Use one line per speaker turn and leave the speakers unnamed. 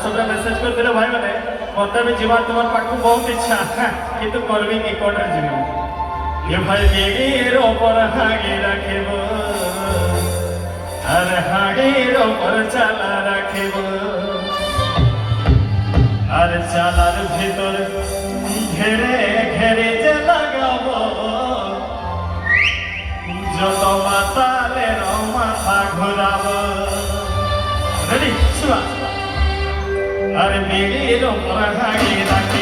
হোয়াটসঅ্যাপে মেসেজ করে দিলে ভাই মানে মতলবে জীবন তোমার পাখু বহুত ইচ্ছা কিন্তু করবি কি কোটার জীবন এ ভাই বেগের ওপর হাগে রাখিব আর হাগের ওপর চালা রাখিব আর চালার ভিতর ঘেরে ঘেরে যে লাগাবো যত মাতালের মাথা ঘুরাবো রেডি শুরু আর বেগের ওপর হাগে রাখিব